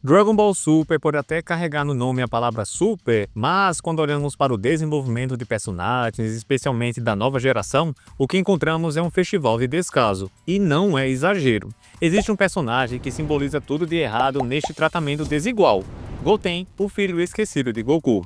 Dragon Ball Super pode até carregar no nome a palavra super, mas quando olhamos para o desenvolvimento de personagens, especialmente da nova geração, o que encontramos é um festival de descaso. E não é exagero. Existe um personagem que simboliza tudo de errado neste tratamento desigual: Goten, o filho esquecido de Goku.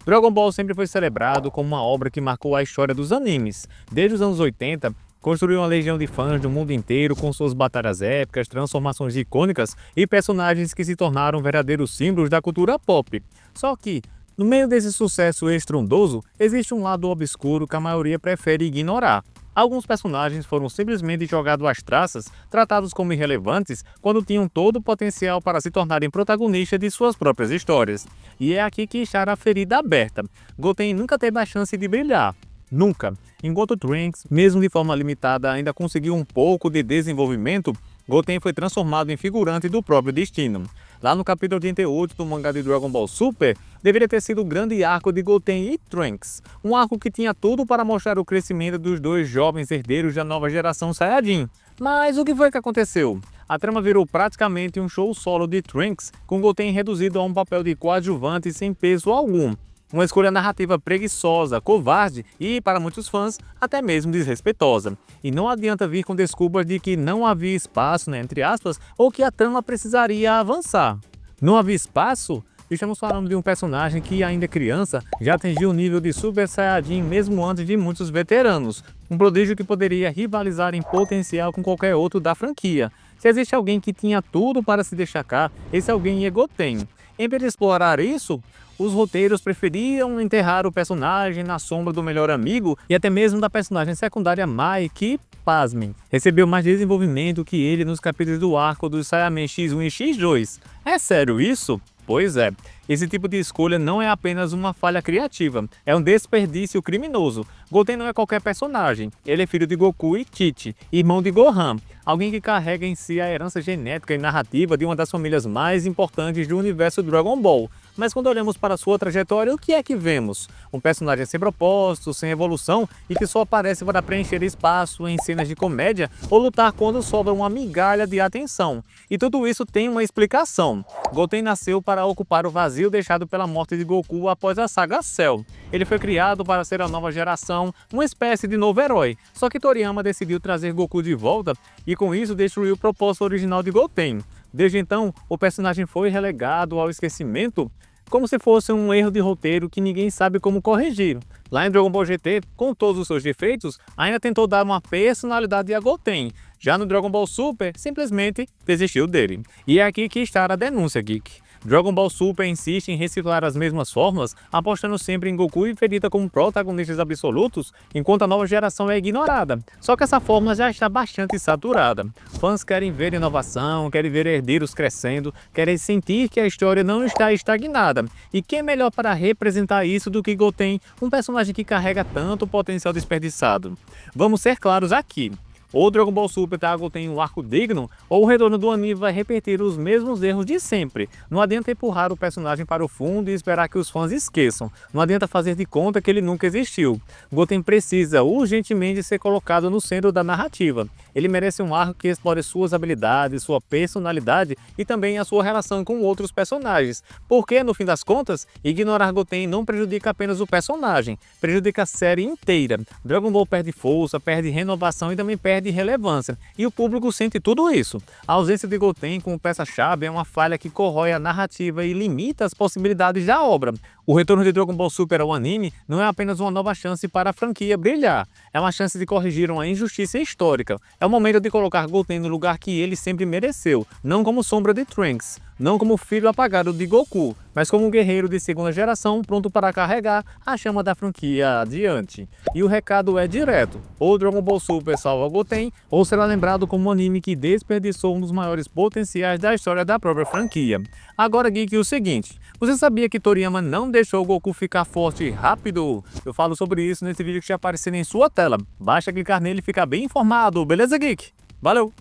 Dragon Ball sempre foi celebrado como uma obra que marcou a história dos animes. Desde os anos 80, construiu uma legião de fãs do mundo inteiro com suas batalhas épicas, transformações icônicas e personagens que se tornaram verdadeiros símbolos da cultura pop. Só que, no meio desse sucesso estrondoso, existe um lado obscuro que a maioria prefere ignorar. Alguns personagens foram simplesmente jogados às traças, tratados como irrelevantes, quando tinham todo o potencial para se tornarem protagonistas de suas próprias histórias. E é aqui que está a ferida aberta. Goten nunca teve a chance de brilhar. Nunca. Enquanto Trunks, mesmo de forma limitada, ainda conseguiu um pouco de desenvolvimento, Goten foi transformado em figurante do próprio destino. Lá no capítulo 88 do mangá de Dragon Ball Super, deveria ter sido o grande arco de Goten e Trunks. Um arco que tinha tudo para mostrar o crescimento dos dois jovens herdeiros da nova geração Saiyajin. Mas o que foi que aconteceu? A trama virou praticamente um show solo de Trunks, com Goten reduzido a um papel de coadjuvante sem peso algum. Uma escolha narrativa preguiçosa, covarde e, para muitos fãs, até mesmo desrespeitosa. E não adianta vir com desculpas de que não havia espaço, entre aspas, ou que a trama precisaria avançar. Não havia espaço? Estamos falando de um personagem que, ainda criança, já atingiu o nível de Super Saiyajin mesmo antes de muitos veteranos. Um prodígio que poderia rivalizar em potencial com qualquer outro da franquia. Se existe alguém que tinha tudo para se destacar, esse alguém é Goten. Em vez de explorar isso, os roteiros preferiam enterrar o personagem na sombra do melhor amigo e até mesmo da personagem secundária Mai, que, pasmem, recebeu mais desenvolvimento que ele nos capítulos do arco dos Saiyaman X1 e X2. É sério isso? Pois é, esse tipo de escolha não é apenas uma falha criativa, é um desperdício criminoso. Goten não é qualquer personagem, ele é filho de Goku e Tite, irmão de Gohan, alguém que carrega em si a herança genética e narrativa de uma das famílias mais importantes do universo Dragon Ball. Mas quando olhamos para sua trajetória, o que é que vemos? Um personagem sem propósito, sem evolução e que só aparece para preencher espaço em cenas de comédia ou lutar quando sobra uma migalha de atenção. E tudo isso tem uma explicação. Goten nasceu para ocupar o vazio deixado pela morte de Goku após a saga Cell. Ele foi criado para ser a nova geração, uma espécie de novo herói. Só que Toriyama decidiu trazer Goku de volta e com isso destruiu o propósito original de Goten. Desde então, o personagem foi relegado ao esquecimento como se fosse um erro de roteiro que ninguém sabe como corrigir. Lá em Dragon Ball GT, com todos os seus defeitos, ainda tentou dar uma personalidade a Goten. Já no Dragon Ball Super, simplesmente desistiu dele. E é aqui que está a denúncia, Geek. Dragon Ball Super insiste em reciclar as mesmas fórmulas, apostando sempre em Goku e Vegeta como protagonistas absolutos, enquanto a nova geração é ignorada. Só que essa fórmula já está bastante saturada. Fãs querem ver inovação, querem ver herdeiros crescendo, querem sentir que a história não está estagnada. E quem é melhor para representar isso do que Goten, um personagem que carrega tanto potencial desperdiçado? Vamos ser claros aqui. Ou Dragon Ball Super tem um arco digno, ou o retorno do anime vai repetir os mesmos erros de sempre. Não adianta empurrar o personagem para o fundo e esperar que os fãs esqueçam. Não adianta fazer de conta que ele nunca existiu. Goten precisa urgentemente ser colocado no centro da narrativa. Ele merece um arco que explore suas habilidades, sua personalidade e também a sua relação com outros personagens. Porque, no fim das contas, ignorar Goten não prejudica apenas o personagem, prejudica a série inteira. Dragon Ball perde força, perde renovação e também perde relevância, e o público sente tudo isso. A ausência de Goten como peça-chave é uma falha que corrói a narrativa e limita as possibilidades da obra. O retorno de Dragon Ball Super ao anime não é apenas uma nova chance para a franquia brilhar, é uma chance de corrigir uma injustiça histórica. É o momento de colocar Goten no lugar que ele sempre mereceu, não como sombra de Trunks, não como filho apagado de Goku, mas como um guerreiro de segunda geração pronto para carregar a chama da franquia adiante. E o recado é direto: ou Dragon Ball Super salva Goten, ou será lembrado como um anime que desperdiçou um dos maiores potenciais da história da própria franquia. Agora, Geek, o seguinte: você sabia que Toriyama não deixou o Goku ficar forte e rápido? Eu falo sobre isso nesse vídeo que já apareceu em sua tela. Basta clicar nele e ficar bem informado, beleza, Geek? Valeu!